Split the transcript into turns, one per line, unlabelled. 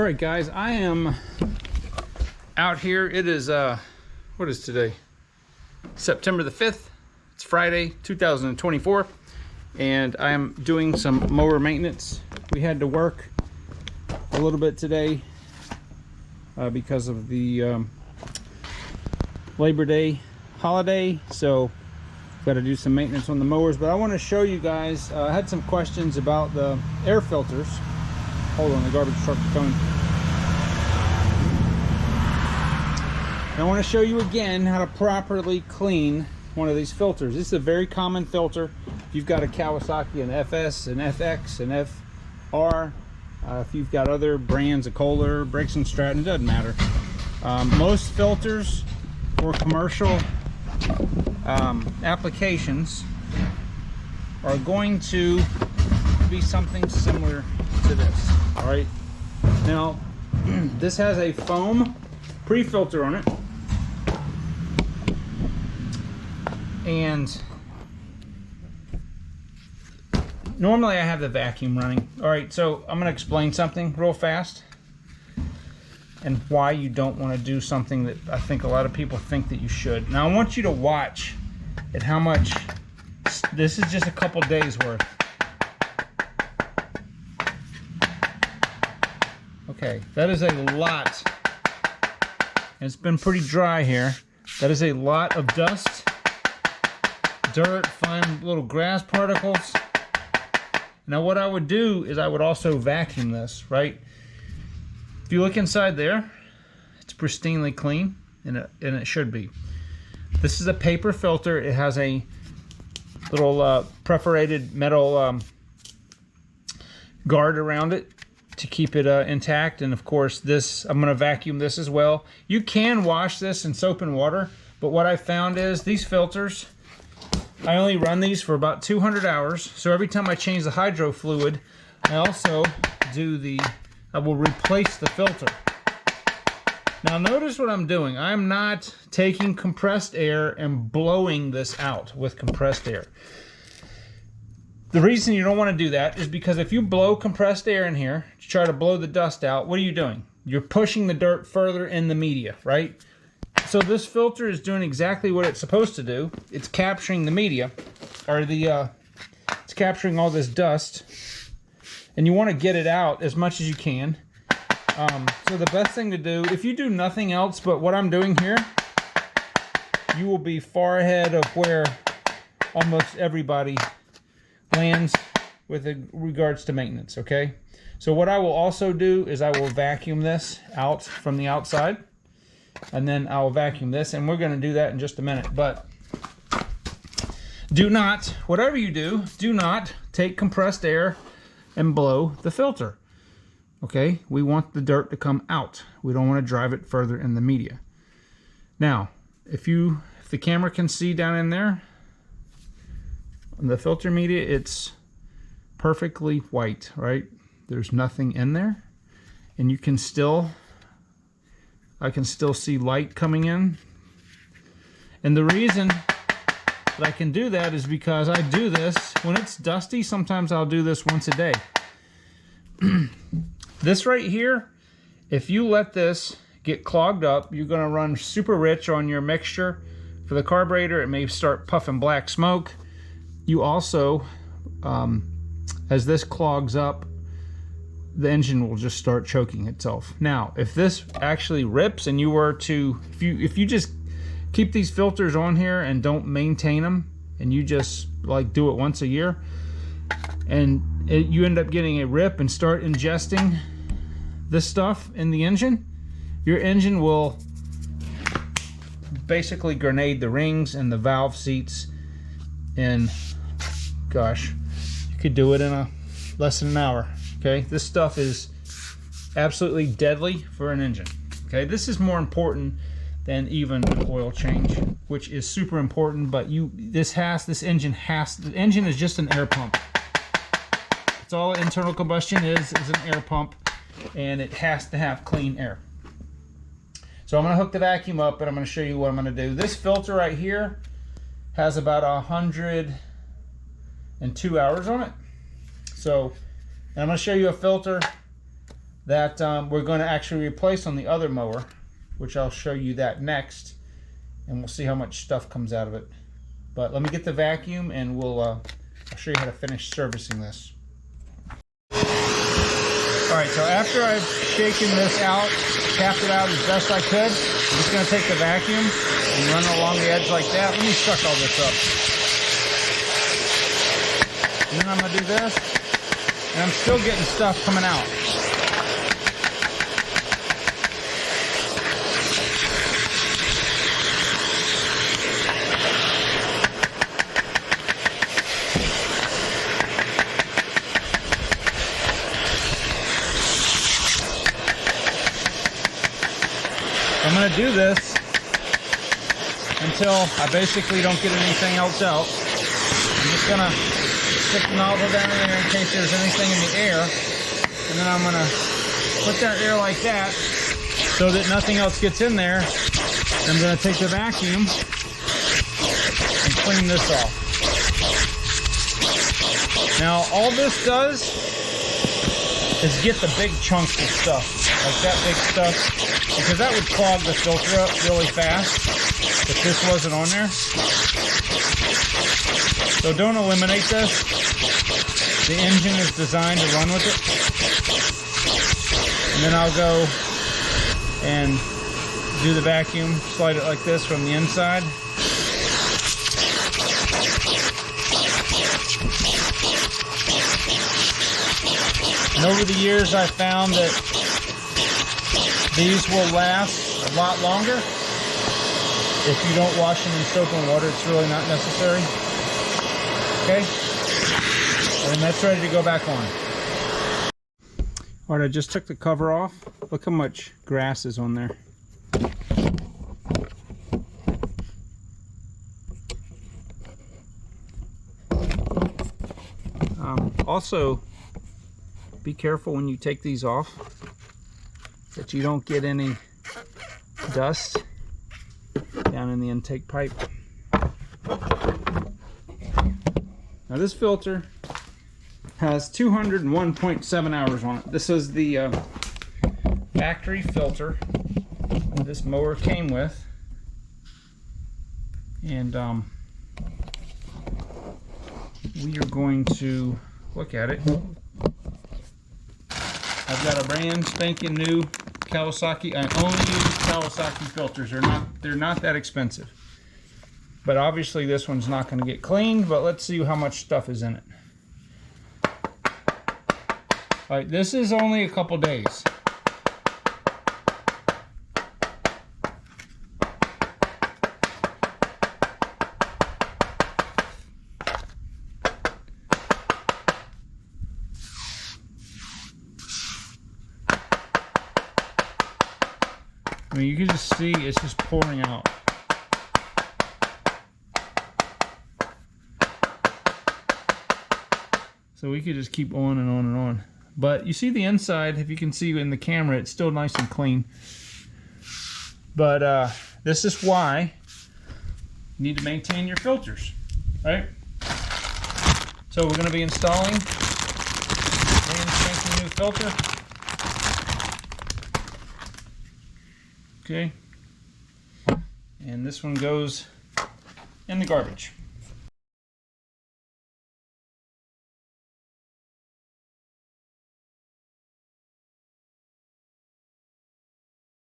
right, guys, I am out here. It is what is today? September the 5th. It's Friday, 2024, and I am doing some mower maintenance. We had to work a little bit today because of the Labor Day holiday, so got to do some maintenance on the mowers. But I want to show you guys, I had some questions about the air filters. Hold on, the garbage truck is coming. And I want to show you again how to properly clean one of these filters. This is a very common filter. If you've got a Kawasaki, an FS, an FX, an FR, if you've got other brands of Kohler, Briggs & Stratton, it doesn't matter. Most filters for commercial applications are going to be something similar to this. All right, now this has a foam pre-filter on it, and normally I have the vacuum running. All right, so I'm gonna explain something real fast and why you don't want to do something that I think a lot of people think that you should. Now I want you to watch at how much, this is just a couple days worth. Okay, that is a lot. It's been pretty dry here. That is a lot of dust, dirt, fine little grass particles. Now what I would do is I would also vacuum this, right? If you look inside there, it's pristinely clean, and it should be. This is a paper filter. It has a little perforated metal guard around it to keep it intact. And of course this, I'm going to vacuum this as well. You can wash this in soap and water, but what I found is these filters, I only run these for about 200 hours. So every time I change the hydro fluid, I also do I will replace the filter. Now notice what I'm doing. I'm not taking compressed air and blowing this out with compressed air. The reason you don't want to do that is because if you blow compressed air in here to try to blow the dust out, what are you doing? You're pushing the dirt further in the media, right? So this filter is doing exactly what it's supposed to do. It's capturing the media, or it's capturing all this dust, and you want to get it out as much as you can. So the best thing to do, if you do nothing else but what I'm doing here, you will be far ahead of where almost everybody lands with regards to maintenance, okay? So what I will also do is I will vacuum this out from the outside, and then I'll vacuum this, and we're going to do that in just a minute. But do not, whatever you do, do not take compressed air and blow the filter, okay? We want the dirt to come out. We don't want to drive it further in the media. Now, if the camera can see down in there, the filter media, it's perfectly white, right? There's nothing in there, and you can still, I can still see light coming in. And the reason that I can do that is because I do this when it's dusty. Sometimes I'll do this once a day. This right here, if you let this get clogged up, you're going to run super rich on your mixture for the carburetor. It may start puffing black smoke. You also, as this clogs up, the engine will just start choking itself. Now, if this actually rips and you were to, if you just keep these filters on here and don't maintain them, and you just like do it once a year, and you end up getting a rip and start ingesting this stuff in the engine, your engine will basically grenade the rings and the valve seats in, gosh, you could do it in less than an hour. Okay, this stuff is absolutely deadly for an engine. Okay, this is more important than even an oil change, which is super important. But the engine is just an air pump. That's all internal combustion is an air pump, and it has to have clean air. So I'm going to hook the vacuum up, and I'm going to show you what I'm going to do. This filter right here has about 102 hours on it. So, and I'm going to show you a filter that we're going to actually replace on the other mower, which I'll show you that next, and we'll see how much stuff comes out of it. But let me get the vacuum and I'll show you how to finish servicing this. Alright, so after I've shaken this out, tapped it out as best I could, I'm just going to take the vacuum and run it along the edge like that. Let me suck all this up. And then I'm going to do this, and I'm still getting stuff coming out. I'm going to do this until I basically don't get anything else out. I'm just going to stick the nozzle down in there in case there's anything in the air. And then I'm going to put that air like that so that nothing else gets in there. I'm going to take the vacuum and clean this off. Now all this does is get the big chunks of stuff, like that big stuff, because that would clog the filter up really fast if this wasn't on there. So don't eliminate this. The engine is designed to run with it. And then I'll go and do the vacuum, slide it like this from the inside. And over the years I found that these will last a lot longer. If you don't wash them in soap and water, it's really not necessary. Okay? And that's ready to go back on. Alright, I just took the cover off. Look how much grass is on there. Also, be careful when you take these off that you don't get any dust down in the intake pipe. Now this filter has 201.7 hours on it. This is the factory filter this mower came with, and we are going to look at it. I've got a brand spanking new Kawasaki. I only use Kawasaki filters. They're not that expensive. But obviously this one's not going to get cleaned, but let's see how much stuff is in it. Alright, this is only a couple days. I mean, you can just see it's just pouring out. So we could just keep on and on and on. But you see the inside, if you can see in the camera, it's still nice and clean. But this is why you need to maintain your filters, right? So we're going to be installing a brand spanking new filter. Okay, and this one goes in the garbage.